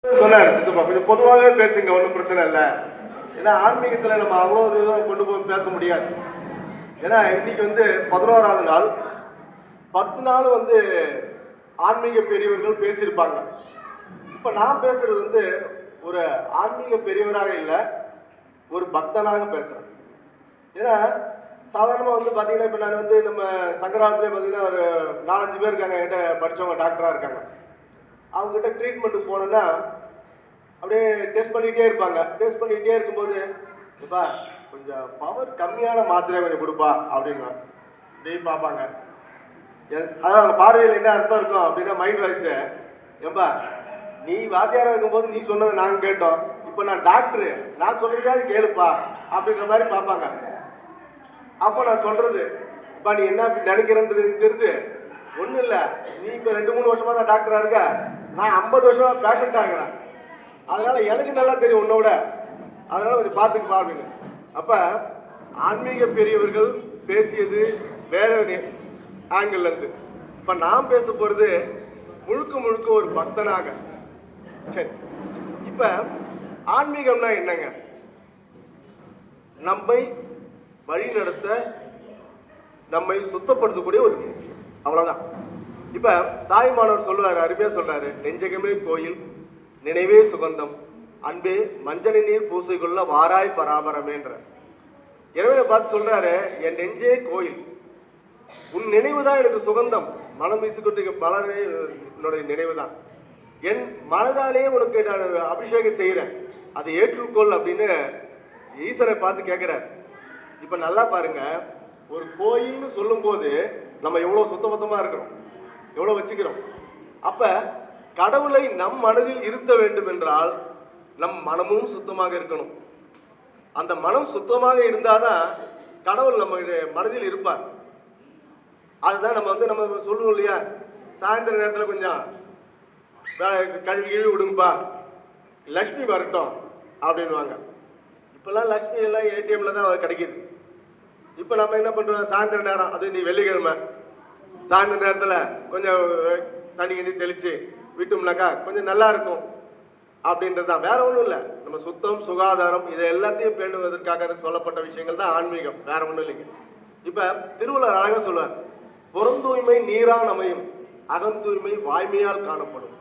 சொன்னார் சித்தப்பா, கொஞ்சம் பொதுவாகவே பேசுங்க, ஒன்றும் பிரச்சனை இல்லை. ஏன்னா ஆன்மீகத்தில் நம்ம அவ்வளோ தூரம் கொண்டு போய் பேச முடியாது. ஏன்னா இன்னைக்கு வந்து 11வது நாள், 10 நாள் வந்து ஆன்மீக பெரியவர்கள் பேசியிருப்பாங்க. இப்போ நான் பேசுறது வந்து ஒரு ஆன்மீக பெரியவராக இல்லை, ஒரு பக்தனாக பேசுறேன். ஏன்னா சாதாரணமாக வந்து பார்த்தீங்கன்னா, இப்போ நான் வந்து நம்ம சங்கராத்திலே பார்த்தீங்கன்னா ஒரு 4-5 பேர் இருக்காங்க, என்கிட்ட படித்தவங்க டாக்டராக இருக்காங்க. அவங்ககிட்ட ட்ரீட்மெண்ட்டுக்கு போனோன்னா அப்படியே டெஸ்ட் பண்ணிகிட்டே இருப்பாங்க. டெஸ்ட் பண்ணிகிட்டே இருக்கும்போது, இப்பா கொஞ்சம் பவர் கம்மியான மாத்திரை கொஞ்சம் கொடுப்பா அப்படின்னு அப்படியே பார்ப்பாங்க. அதான் அவங்க பார்வையில் என்ன அர்த்தம் இருக்கும் அப்படின்னா, மைண்ட் வாய்ஸு, ஏன்பா நீ வாத்தியாராக இருக்கும்போது நீ சொன்னதை நாங்கள் கேட்டோம், இப்போ நான் டாக்டரு, நான் சொல்கிறதாவது கேளுப்பா அப்படின்ற மாதிரி பார்ப்பாங்க. அப்போ நான் சொல்கிறது, இப்போ நீ என்ன நினைக்கிறன்றது எனக்கு தெரியுது, ஒன்றும் இல்லை, நீ இப்போ 2-3 வருஷமாக தான் டாக்டராக இருக்க, நான் 50 வருஷமாக பேஷண்ட்டாக இருக்கிறேன், அதனால் எனக்கு நல்லா தெரியும் உன்னோட, அதனால் கொஞ்சம் பார்த்துக்குப்பா அப்படின்னு. அப்போ ஆன்மீக பெரியவர்கள் பேசியது வேற ஆங்கிள்லேருந்து. இப்போ நான் பேச போகிறது முழுக்க முழுக்க ஒரு பக்தனாக. சரி, இப்போ ஆன்மீகம்னா என்னங்க? நம்மை வழி நடத்த, நம்மை சுத்தப்படுத்தக்கூடிய ஒரு விஷயம், அவ்வளோதான். இப்போ தாய்மானவர் சொல்லுவார், அருமையாக சொல்றாரு, நெஞ்சகமே கோயில், நினைவே சுகந்தம், அன்பே மஞ்சள் நீர் பூசைக்குள்ள வாராய் பராபரமேன்ற இறைவனை பார்த்து சொல்றாரு, என் நெஞ்சே கோயில், உன் நினைவு தான் எனக்கு சுகந்தம், மனம் வீசிக்கொண்டு பலரே என்னுடைய நினைவு தான், என் மனதாலேயே உனக்கு நான் அபிஷேகம் செய்கிறேன், அதை ஏற்றுக்கொள் அப்படின்னு ஈஸ்வரை பார்த்து கேட்கிறார். இப்போ நல்லா பாருங்க, ஒரு கோயில்னு சொல்லும் போது நம்ம எவ்வளோ சுத்தபத்தமாக இருக்கிறோம், எவ்வளோ வச்சுக்கிறோம். அப்போ கடவுளை நம் மனதில் இருத்த வேண்டும் என்றால் நம் மனமும் சுத்தமாக இருக்கணும். அந்த மனம் சுத்தமாக இருந்தாதான் கடவுள் நம்ம மனதில் இருப்பார். அதுதான் நம்ம வந்து நம்ம சொல்லுவோம் இல்லையா, சாயந்தர நேரத்தில் கொஞ்சம் கழுவி விடுங்கப்பா, லக்ஷ்மி வரட்டும் அப்படின்வாங்க. இப்போல்லாம் லக்ஷ்மி எல்லாம் ஏடிஎம்ல தான் கிடைக்கிது. இப்போ நம்ம என்ன பண்ணுறோம், சாயந்தர நேரம், அது நீ வெள்ளிக்கிழமை சாயந்தர நேரத்தில் கொஞ்சம் தண்ணி கிண்ணி தெளித்து விட்டோம்னாக்கா கொஞ்சம் நல்லா இருக்கும் அப்படின்றது தான், வேற ஒன்றும் இல்லை. நம்ம சுத்தம் சுகாதாரம் இதை எல்லாத்தையும் பேணுவதற்காக சொல்லப்பட்ட விஷயங்கள் தான் ஆன்மீகம், வேற ஒன்றும் இல்லைங்க. இப்போ திருவள்ளுவர் அழகாக சொல்வார், புறந்தூய்மை நீரான் அமையும், அகந்தூய்மை வாய்மையால் காணப்படும்.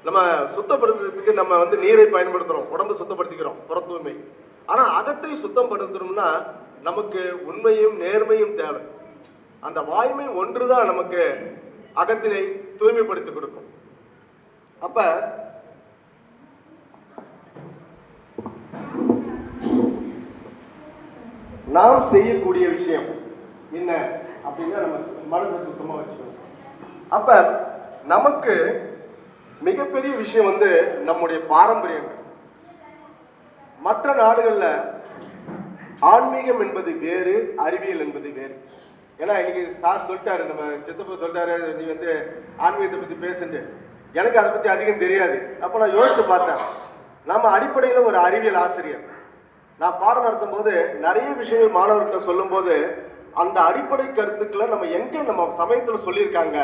நம்ம சுத்தப்படுத்துறதுக்கு நம்ம வந்து நீரை பயன்படுத்துகிறோம், உடம்பு சுத்தப்படுத்திக்கிறோம், புற தூய்மை. ஆனால் அகத்தை சுத்தப்படுத்தணும்னா நமக்கு உண்மையும் நேர்மையும் தேவை. அந்த வாய்மை ஒன்று தான் நமக்கு அகத்தினை தூய்மைப்படுத்தி கொடுக்கும். அப்ப நாம் செய்யக்கூடிய விஷயம் என்ன அப்படின்னா, நம்ம மனதை சுத்தமா வச்சுக்கணும். அப்ப நமக்கு மிகப்பெரிய விஷயம் வந்து நம்முடைய பாரம்பரியம். மற்ற நாடுகள்ல ஆன்மீகம் என்பது வேறு, அறிவியல் என்பது வேறு. ஏன்னா இன்னைக்கு சார் சொல்லிட்டாரு, நம்ம சித்தப்பா சொல்லிட்டாரு, நீ வந்து ஆன்மீகத்தை பத்தி பேசுட்டு, எனக்கு அதை பத்தி அதிகம் தெரியாது. அப்ப நான் யோசிச்சு பார்த்தேன், நம்ம அடிப்படையில் ஒரு அறிவியல் ஆசிரியர், நான் பாடம் நடத்தும் போது நிறைய விஷயங்கள் மாணவர்கிட்ட சொல்லும் போது அந்த அடிப்படை கருத்துக்களை நம்ம எங்க நம்ம சமயத்துல சொல்லியிருக்காங்க.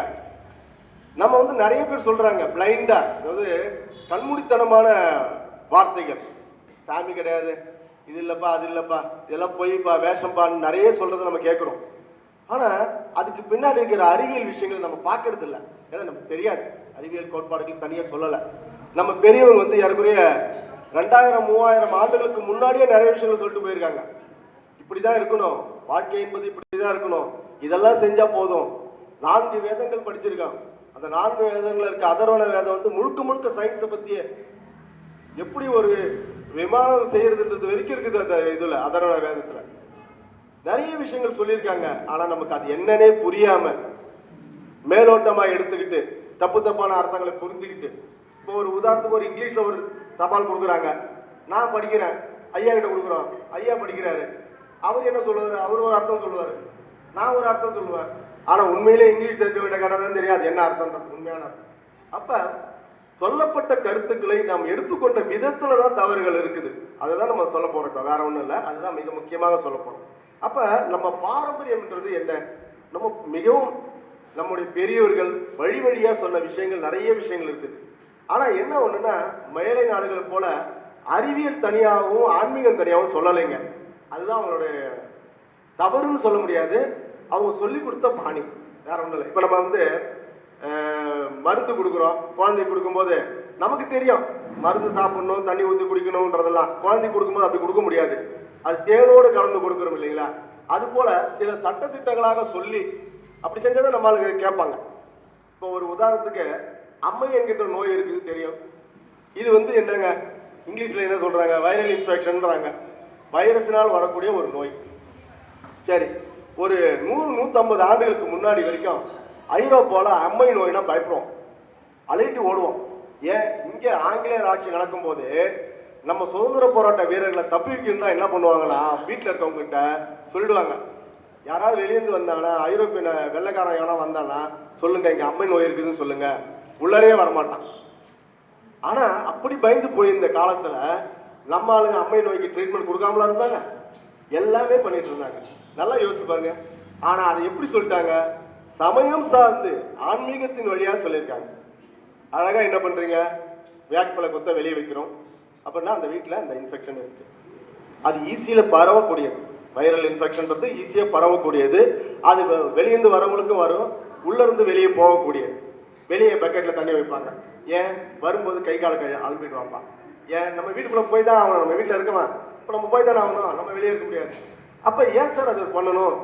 நம்ம வந்து நிறைய பேர் சொல்றாங்க பிளைண்டா, அதாவது கண்மூடித்தனமான வார்த்தைகள், சாமி கிடையாது, இது இல்லப்பா அது இல்லப்பா, இதெல்லாம் பொய்ப்பா வேஷம்பான்னு நிறைய சொல்றதை நம்ம கேட்கிறோம். ஆனா அதுக்கு பின்னாடி இருக்கிற அறிவியல் விஷயங்கள் நம்ம பார்க்கறது இல்லை. ஏன்னா நமக்கு தெரியாது, அறிவியல் கோட்பாடுகள் தனியாக சொல்லலை. நம்ம பெரியவங்க வந்து ஏறக்குறைய 2000-3000 ஆண்டுகளுக்கு முன்னாடியே நிறைய விஷயங்கள் சொல்லிட்டு போயிருக்காங்க. இப்படிதான் இருக்கணும், வாழ்க்கை என்பது இப்படிதான் இருக்கணும், இதெல்லாம் செஞ்சா போதும். 4 வேதங்கள் படிச்சிருக்காங்க. அந்த 4 வேதங்கள் இருக்க அதர்வண வேதம் வந்து முழுக்க முழுக்க சயின்ஸை பத்தியே, எப்படி ஒரு விமானம் செய்யறதுன்றது வரைக்கும் இருக்குது அந்த இதுல, அதர்வண வேதத்துல நிறைய விஷயங்கள் சொல்லியிருக்காங்க. ஆனா நமக்கு அது என்னன்னே புரியாம மேலோட்டமா எடுத்துக்கிட்டு தப்பு தப்பான அர்த்தங்களை புரிஞ்சுக்கிட்டு, இப்போ ஒரு உதாரணத்துக்கு ஒரு இங்கிலீஷ்ல ஒரு தபால் கொடுக்குறாங்க, நான் படிக்கிறேன், ஐயா கிட்ட கொடுக்குறோம், ஐயா படிக்கிறாரு, அவர் என்ன சொல்லுவாரு, அவர் ஒரு அர்த்தம் சொல்லுவாரு, நான் ஒரு அர்த்தம் சொல்லுவேன். ஆனா உண்மையிலே இங்கிலீஷ் தெரிஞ்சவங்க கேட்டாதான் தெரியாது என்ன அர்த்தம், உண்மையான அர்த்தம். அப்ப சொல்லப்பட்ட கருத்துக்களை நாம் எடுத்துக்கொண்ட விதத்துல தான் தவறுகள் இருக்குது. அதுதான் நம்ம சொல்ல போறோம், வேற ஒண்ணும் இல்லை. அதுதான் மிக முக்கியமாக சொல்ல போறோம். அப்ப நம்ம பாரம்பரியம்ன்றது என்ன, நம்ம மிகவும் நம்முடைய பெரியவர்கள் வழி வழியா சொன்ன விஷயங்கள், நிறைய விஷயங்கள் இருக்குது. ஆனா என்ன ஒண்ணுன்னா மேலை நாடுகளை போல அறிவியல் தனியாகவும் ஆன்மீகம் தனியாகவும் சொல்லலைங்க. அதுதான் அவங்களுடைய தவறுன்னு சொல்ல முடியாது, அவங்க சொல்லி கொடுத்த பாணி, வேற ஒன்றும் இல்லை. இப்போ நம்ம வந்து மருந்து கொடுக்குறோம், குழந்தை கொடுக்கும்போது நமக்கு தெரியும் மருந்து சாப்பிடணும், தண்ணி ஊற்றி குடிக்கணுன்றதெல்லாம். குழந்தை கொடுக்கும்போது அப்படி கொடுக்க முடியாது, அது தேனோடு கலந்து கொடுக்குறோம் இல்லைங்களா? அது போல சில சட்டத்திட்டங்களாக சொல்லி அப்படி செஞ்சதை நம்மளுக்கு கேட்பாங்க. இப்போ ஒரு உதாரணத்துக்கு அம்மை என்கின்ற நோய் இருக்குது தெரியும். இது வந்து என்னங்க இங்கிலீஷில் என்ன சொல்கிறாங்க, வைரல் இன்ஃபெக்ஷன்றாங்க. வைரஸினால் வரக்கூடிய ஒரு நோய். சரி, ஒரு 100-150 ஆண்டுகளுக்கு முன்னாடி வரைக்கும் ஐரோப்பாவில் அம்மை நோய்னா பயப்படுவோம், அழைட்டு ஓடுவோம். ஏன், இங்கே ஆங்கிலேயர் ஆட்சி நடக்கும்போது நம்ம சுதந்திர போராட்ட வீரர்களை தப்பி வைக்கணும்னா என்ன பண்ணுவாங்கன்னா, வீட்டில் இருக்கவங்ககிட்ட சொல்லிடுவாங்க, யாராவது வெளியேந்து வந்தாங்கன்னா, ஐரோப்பிய வெள்ளைக்காரன் எவனா வந்தானா சொல்லுங்க, இங்கே அம்மை நோய் இருக்குதுன்னு சொல்லுங்க, உள்ளரே வரமாட்டான். ஆனால் அப்படி பயந்து போயிருந்த காலத்தில் நம்ம ஆளுங்க அம்மை நோய்க்கு ட்ரீட்மெண்ட் கொடுக்காமலாம் இருந்தாங்க, எல்லாமே பண்ணிட்டு இருந்தாங்க. நல்லா யோசிச்சு பாருங்க. ஆனால் அதை எப்படி சொல்லிட்டாங்க, சமயம் சார்ந்து ஆன்மீகத்தின் வழியாக சொல்லியிருக்காங்க. அழகாக என்ன பண்ணுறீங்க, வேக்பலை கொத்த வெளியே வைக்கிறோம் அப்படின்னா அந்த வீட்டில் அந்த இன்ஃபெக்ஷன் இருக்கு. அது ஈஸியில் பரவக்கூடியது. வைரல் இன்ஃபெக்ஷன்றது ஈஸியாக பரவக்கூடியது. அது வெளியேந்து வரவங்களுக்கும் வரும், உள்ளேருந்து வெளியே போகக்கூடியது. வெளியே பக்கெட்டில் தண்ணி வைப்பாங்க. ஏன், வரும்போது கை கால அலம்பிடுவாப்பா. ஏன், நம்ம வீட்டுக்குள்ளே போய் தான் ஆகணும், நம்ம வீட்டில் இருக்கமா, இப்போ நம்ம போய் தானே ஆகணும், நம்ம வெளியே இருக்க முடியாது. அப்போ ஏன் சார் அது பண்ணணும்?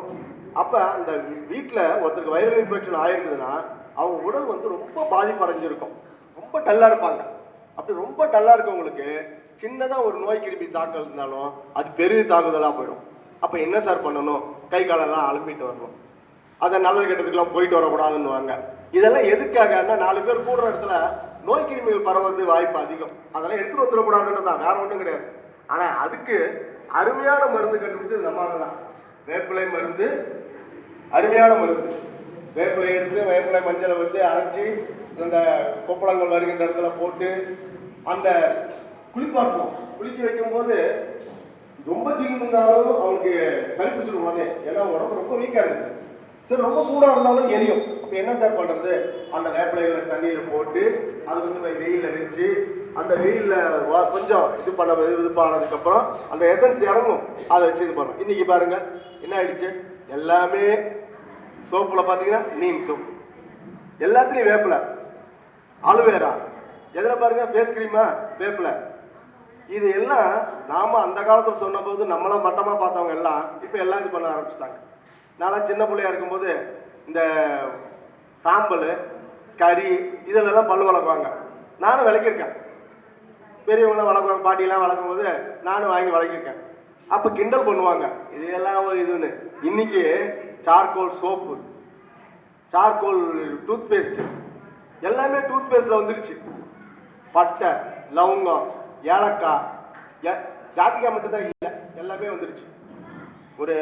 அப்போ அந்த வீட்டில் ஒருத்தருக்கு வைரல் இன்ஃபெக்ஷன் ஆயிருக்குதுன்னா அவங்க உடல் வந்து ரொம்ப பாதிப்பு அடைஞ்சிருக்கும், ரொம்ப டல்லாக இருப்பாங்க. அப்படி ரொம்ப டல்லாக இருக்கவங்களுக்கு சின்னதாக ஒரு நோய் கிருமி தாக்கல் இருந்தாலும் அது பெரிய தாக்குதலாக போயிடும். அப்போ என்ன சார் பண்ணணும், கை காலெல்லாம் அலம்பிட்டு வரணும். அதை நல்லது கெட்டதுக்கெல்லாம் போயிட்டு வரக்கூடாதுன்னுவாங்க. இதெல்லாம் எதுக்காகன்னா, 4 பேர் கூடுற இடத்துல நோய் கிருமிகள் பரவது வாய்ப்பு அதிகம். அதெல்லாம் எடுத்துட்டு வந்துடக்கூடாதுன்றது தான், வேற ஒன்றும் கிடையாது. ஆனால் அதுக்கு அருமையான மருந்து கண்டுபிடிச்சது நம்மளால தான். வேப்பிலை மருந்து அருமையான மருந்து. வேப்பிலை எடுத்து வேப்பிலை மஞ்சளை வந்து அரைச்சி அந்த கொப்பளங்கள் வருகின்ற இடத்துல போட்டு அந்த குளிப்பாட்டுவோம். குளிக்க வைக்கும்போது ரொம்ப ஜில்லு இருந்தாலும் அவனுக்கு சளி பிடிச்சிருவானே, ஏன்னா உடம்பு ரொம்ப வீக்காக இருக்குது. சரி, ரொம்ப சூடாக இருந்தாலும் எரியும். இப்போ என்ன சார் பண்ணுறது, அந்த வேப்பிலைகளை தண்ணியில் போட்டு அது வந்து வெயிலில் வச்சு அந்த வெயிலில் கொஞ்சம் இது பண்ணதுக்கப்புறம் அந்த எசன்ஸ் இறங்கும், அதை வச்சு இது பண்ணணும். இன்றைக்கி பாருங்கள் என்ன ஆயிடுச்சு, எல்லாமே சோப்பில் பார்த்தீங்கன்னா நீம் சோப், எல்லாத்துலேயும் வேப்பிலை, அலுவேரா, எதில் பாருங்கள் ஃபேஸ் க்ரீமா வேப்பிலை. இது எல்லாம் நாம் அந்த காலத்தில் சொன்னபோது நம்மளாம் மட்டமாக பார்த்தவங்க எல்லாம் இப்போ எல்லாம் இது பண்ண ஆரம்பிச்சிட்டாங்க. நான் சின்ன பிள்ளையா இருக்கும்போது இந்த சாம்பல் கறி இதெல்லாம் பல்லு வளர்க்குவாங்க, நானும் விளக்கியிருக்கேன். பெரியவங்களாம் வளர்க்குவாங்க, பாட்டியெல்லாம் வளர்க்கும் போது நானும் வாங்கி வளர்க்கிருக்கேன். அப்போ கிண்டல் பண்ணுவாங்க, இது எல்லாம் ஒரு இதுன்னு. இன்னைக்கு charcoal soap, charcoal toothpaste, எல்லாமே டூத் பேஸ்ட்ல வந்துருச்சு. பட்டை, லவங்கம், ஏலக்காய், ஜாதிக்காய் மட்டும் தான் இல்லை, எல்லாமே வந்துருச்சு. ஒரு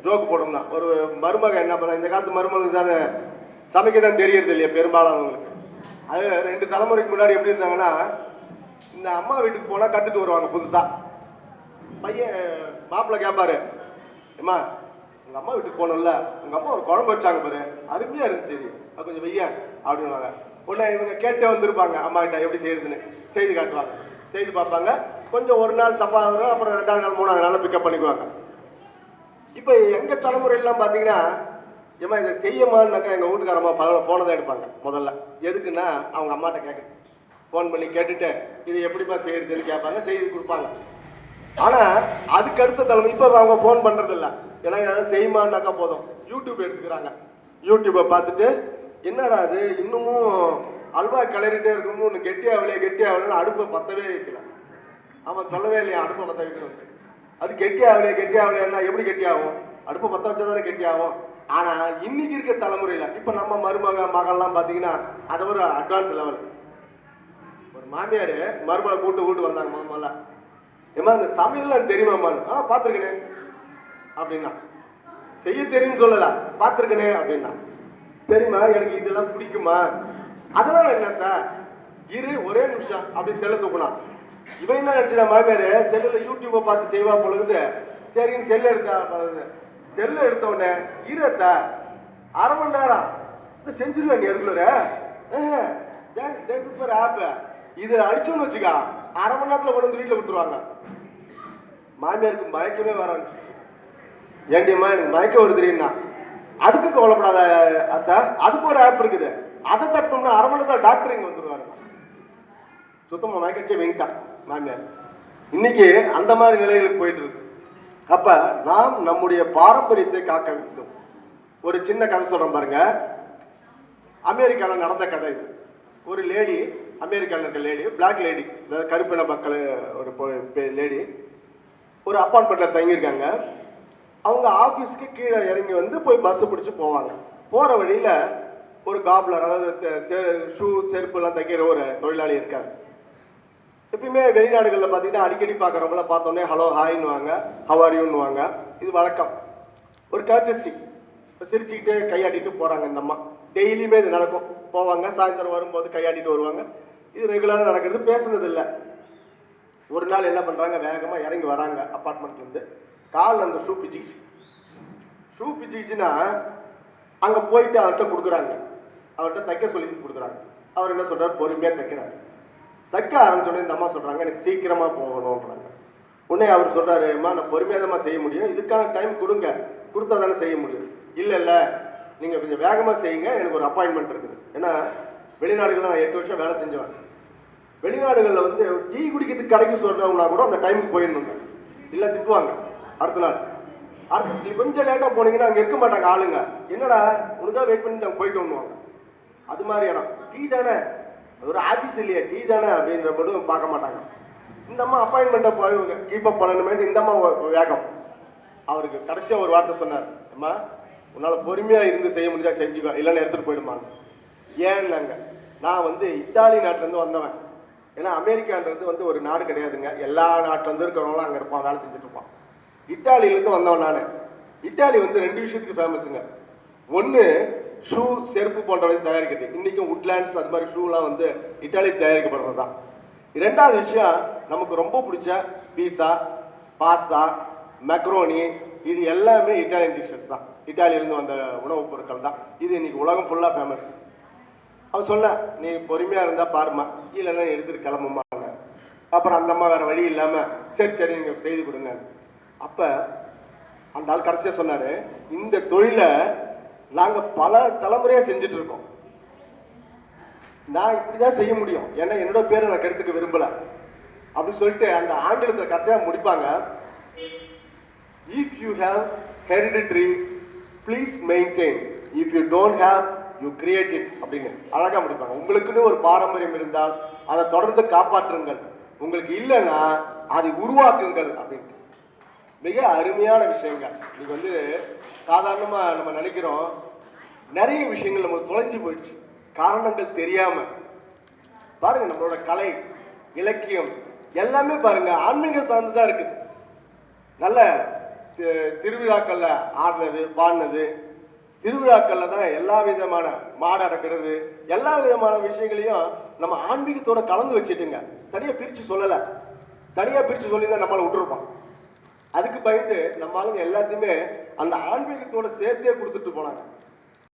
ஜோக்கு போட்டோம்னா, ஒரு மருமக என்ன பண்ண, இந்த காலத்து மருமகளுக்கு தானே சமைக்க தான் தெரியறது இல்லையா பெரும்பாலானவங்களுக்கு. அது 2 தலைமுறைக்கு முன்னாடி எப்படி இருந்தாங்கன்னா, இந்த அம்மா வீட்டுக்கு போனால் கற்றுட்டு வருவாங்க புதுசாக. பையன் மாப்பிள்ளை கேட்பாரு, அம்மா உங்கள் அம்மா வீட்டுக்கு போகணும்ல, உங்கள் அம்மா ஒரு குழம்பு வச்சாங்க பாரு, அருமையாக இருந்துச்சு, அது கொஞ்சம் வெய்யன் அப்படின்வாங்க. உடனே இவங்க கேட்டே வந்திருப்பாங்க அம்மா கிட்ட எப்படி செய்யுதுன்னு, செய்து காட்டுவாங்க, செய்து பார்ப்பாங்க. கொஞ்சம் ஒரு நாள் தப்பாக வரும், அப்புறம் 2ஆவது நாள் 3ஆவது நாள் பிக்கப் பண்ணிக்குவாங்க. இப்போ எங்கள் தலைமுறையெல்லாம் பார்த்தீங்கன்னா, ஏமா இதை செய்யமானாக்கா எங்கள் வீட்டுக்காரம்மா ஃபோனை எடுப்பாங்க முதல்ல. எதுக்குன்னா அவங்க அம்மாட்ட கேட்குறது, ஃபோன் பண்ணி கேட்டுட்டு இது எப்படிமா செய்யறதுன்னு கேட்பாங்க, செய்து கொடுப்பாங்க. ஆனால் அதுக்கு அடுத்த தலைமுறை இப்போ அவங்க ஃபோன் பண்ணுறது இல்லை. ஏன்னா ஏதாவது செய்யுமானாக்கா போதும், யூடியூப் எடுத்துக்கிறாங்க. யூடியூப்பை பார்த்துட்டு என்னடா அது இன்னமும் அல்வா கிளறிட்டே இருக்கணும், ஒன்று கெட்டியாகலையே அடுப்பை பற்றவே வைக்கல. அவன் சொல்லவே இல்லையா அடுப்பை பற்ற வைக்கணும், அது கெட்டியாகலையா எப்படி கெட்டியாகும், அடுப்பை பற்ற வச்சா தானே கெட்டியாகும். ஆனால் இன்னைக்கு இருக்க தலைமுறையில் இப்போ நம்ம மகள்லாம் பார்த்தீங்கன்னா அதை ஒரு அட்வான்ஸ் லெவல். ஒரு மாமியார் மருமகளை கூட்டு வந்தாங்க முதல்ல, ஏமா இந்த சமையல்லாம் தெரியுமாம்மா, பார்த்துருக்கனே அப்படின்னா, செய்ய தெரியும்னு சொல்லல, பார்த்துருக்கனே அப்படின்னா, சரிம்மா எனக்கு இதெல்லாம் பிடிக்குமா, அதெல்லாம் என்னத்த இரு ஒரே நிமிஷம் அப்படி செல்ல தூக்கணும். இவன் என்ன நினைச்சா மாமியார் செல்லில் யூடியூப்பை பார்த்து செய்வா பொழுது, சரின்னு செல்லு எடுத்த உடனே இருத்த 1/2 மணி நேரம் செஞ்சிருவேன் நீ அதுக்குள்ள ஆப்பு இது அடிச்சோன்னு வச்சுக்கா 1/2 மணி நேரத்துல கொண்டு வந்து வீட்டுல கொடுத்துருவாங்க. மாமியாருக்கு மயக்கமே வர ஆரம்பிச்சிச்சு. ஏண்டியம்மா எனக்கு மயக்கம் வருதுன்னா, அதுக்கு கவலைப்படாத அத்தை, அதுக்கு ஒரு ஆப் இருக்குது, அதை தட்டணும்னா 1/2 மணி நேரத்துல டாக்டர் இங்க வந்துருவாரு. சுத்தமா மயக்கடிச்சே வெங்கிட்டான் மாமியார். இன்னைக்கு அந்த மாதிரி நிலைகளுக்கு போயிட்டு இருக்கு. அப்ப நாம் நம்முடைய பாரம்பரியத்தை காக்க வேண்டும். ஒரு சின்ன கதை சொல்றேன் பாருங்க. அமெரிக்காவில் நடந்த கதை இது. ஒரு லேடி, அமெரிக்காவில் இருக்க லேடி, பிளாக் லேடி, கருப்பின மக்கள் ஒரு லேடி ஒரு அப்பார்ட்மெண்ட்ல தங்கியிருக்காங்க. அவங்க ஆஃபீஸ்க்கு கீழே இறங்கி வந்து போய் பஸ் பிடிச்சி போவாங்க. போற வழியில ஒரு காப்லர், அதாவது ஷூ செருப்புலாம் தைக்கிற ஒரு தொழிலாளி இருக்காரு. எப்பயுமே வெளிநாடுகளில் பார்த்தீங்கன்னா அடிக்கடி பார்க்குறவங்கள பார்த்தோன்னே ஹலோ ஹாய்னுவாங்க, ஹவ் ஆர் யூன்னுவாங்க. இது வழக்கம், ஒரு கர்டசி. சிரிச்சுக்கிட்டே கையாட்டிட்டு போகிறாங்க இந்த அம்மா. டெய்லியுமே இது நடக்கும். போவாங்க, சாயந்தரம் வரும்போது கையாட்டிட்டு வருவாங்க. இது ரெகுலராக நடக்கிறது, பேசுனது இல்லை. ஒரு நாள் என்ன பண்ணுறாங்க, வேகமாக இறங்கி வராங்க அப்பார்ட்மெண்ட்லேருந்து. காலில் அந்த ஷூ பிச்சிக்கிச்சு. ஷூ பிச்சிக்கிச்சுன்னா அங்கே போயிட்டு அவர்கிட்ட கொடுக்குறாங்க. அவர்கிட்ட தைக்க சொல்லி கொடுக்குறாங்க. அவர் என்ன சொல்கிறார், பொறுமையாக தைக்கிறாரு. தைக்க ஆரம்பிச்சோடனே இந்த அம்மா சொல்கிறாங்க, எனக்கு சீக்கிரமாக போகணுன்றாங்க. உடனே அவர் சொல்கிறாரு, அம்மா நான் பொறுமையாக தான் செய்ய முடியும், இதுக்கான டைம் கொடுங்க, கொடுத்தா தானே செய்ய முடியும். இல்லை இல்லை, நீங்கள் கொஞ்சம் வேகமாக செய்யுங்க, எனக்கு ஒரு அப்பாயின்மெண்ட் இருக்குது. ஏன்னா வெளிநாடுகளில் நான் 8 வருஷம் வேலை செஞ்சேன். வெளிநாடுகளில் வந்து டீ குடிக்கிறதுக்கு கடைக்கு சொல்கிறவங்கன்னா கூட அந்த டைமுக்கு போயிடணுங்க, இல்லை திட்டுவாங்க அடுத்த நாள். அடுத்து கொஞ்சம் லேட்டாக போனீங்கன்னா அங்கே இருக்க மாட்டாங்க ஆளுங்க. என்னடா உனக்காக வெயிட் பண்ணிட்டு அவங்க போயிட்டு வந்துவாங்க. அது மாதிரி இடம். டீ தானே, ஒரு ஆஃபீஸ் இல்லையா, டீ தானே அப்படின்ற மட்டும் பார்க்க மாட்டாங்க. இந்த அம்மா அப்பாயின்மெண்ட்டை போய் கீப்பப் பண்ணணுமே, இந்த அம்மா வேகம். அவருக்கு கடைசியாக ஒரு வார்த்தை சொன்னார், அம்மா உன்னால் பொறுமையாக இருந்து செய்ய முடிஞ்சா செஞ்சுக்கோ, இல்லைன்னு எடுத்துகிட்டு போயிடுமாங்க. ஏன்னாங்க, நான் வந்து இத்தாலி நாட்டிலேருந்து வந்தவன். ஏன்னா அமெரிக்கான்றது வந்து ஒரு நாடு கிடையாதுங்க, எல்லா நாட்டிலேருந்து இருக்கிறவங்களாம் அங்கே இருப்பான், வேலை செஞ்சுட்டு இருப்பான். இத்தாலியிலேருந்து வந்தவன் நான். இத்தாலி வந்து 2 விஷயத்துக்கு ஃபேமஸுங்க. ஒன்று ஷூ, செருப்பு போன்றவை தயாரிக்கிறது. இன்றைக்கும் உட்லேண்ட்ஸ் அது மாதிரி ஷூலாம் வந்து இட்டாலியில் தயாரிக்கப்படுறது தான். 2வது விஷயம், நமக்கு ரொம்ப பிடிச்ச பீஸா, பாஸ்தா, மெக்ரோனி, இது எல்லாமே இட்டாலியன் டிஷ்ஷஸ் தான். இட்டாலியிலேருந்து வந்த உணவுப் பொருட்கள் தான். இது இன்னைக்கு உலகம் ஃபுல்லாக ஃபேமஸ். அவன் சொன்ன, நீ பொறுமையாக இருந்தால் பாருமா, இல்லைன்னா எடுத்துகிட்டு கிளம்புமா. அப்புறம் அந்த அம்மா வேறு வழி இல்லாமல் சரி சரி நீங்கள் செய்து கொடுங்க. அப்போ அந்த ஆள் கடைசியாக சொன்னார், இந்த தொழிலை நாங்கள் பல தலைமுறையாக செஞ்சுட்டு இருக்கோம், நான் இப்படி தான் செய்ய முடியும், ஏன்னா என்னோட பேரை நான் கெடுத்துக்க விரும்பலை அப்படின்னு சொல்லிட்டு அந்த ஆங்கிலத்தில் கரெக்டாக முடிப்பாங்க. If you have hereditary please maintain, if you don't have you create it அப்படின்னு அழகாக முடிப்பாங்க. உங்களுக்குன்னு ஒரு பாரம்பரியம் இருந்தால் அதை தொடர்ந்து காப்பாற்றுங்கள், உங்களுக்கு இல்லைன்னா அதை உருவாக்குங்கள் அப்படின்ட்டு. மிக அருமையான விஷயங்கள். இன்னைக்கு வந்து சாதாரணமாக நம்ம நினைக்கிறோம், நிறைய விஷயங்கள் நம்ம தொலைஞ்சு போயிடுச்சு, காரணங்கள் தெரியாம. பாருங்க, நம்மளோட கலை, இலக்கியம் எல்லாமே பாருங்க ஆன்மீகம் சார்ந்து தான் இருக்குது. நல்ல திருவிழாக்கள்ல ஆடினது, பாடினது, திருவிழாக்கள்ல தான் எல்லா விதமான மாடு அடக்கிறது, எல்லா விதமான விஷயங்களையும் நம்ம ஆன்மீகத்தோட கலந்து வச்சுட்டுங்க. தனியாக பிரித்து சொல்லலை, தனியாக பிரித்து சொல்லி தான் நம்மளை விட்டுருப்போம். அதுக்கு பயந்து நம்ம ஆளுங்க எல்லாத்தையுமே அந்த ஆன்மீகத்தோட சேர்த்தே கொடுத்துட்டு போனாங்க.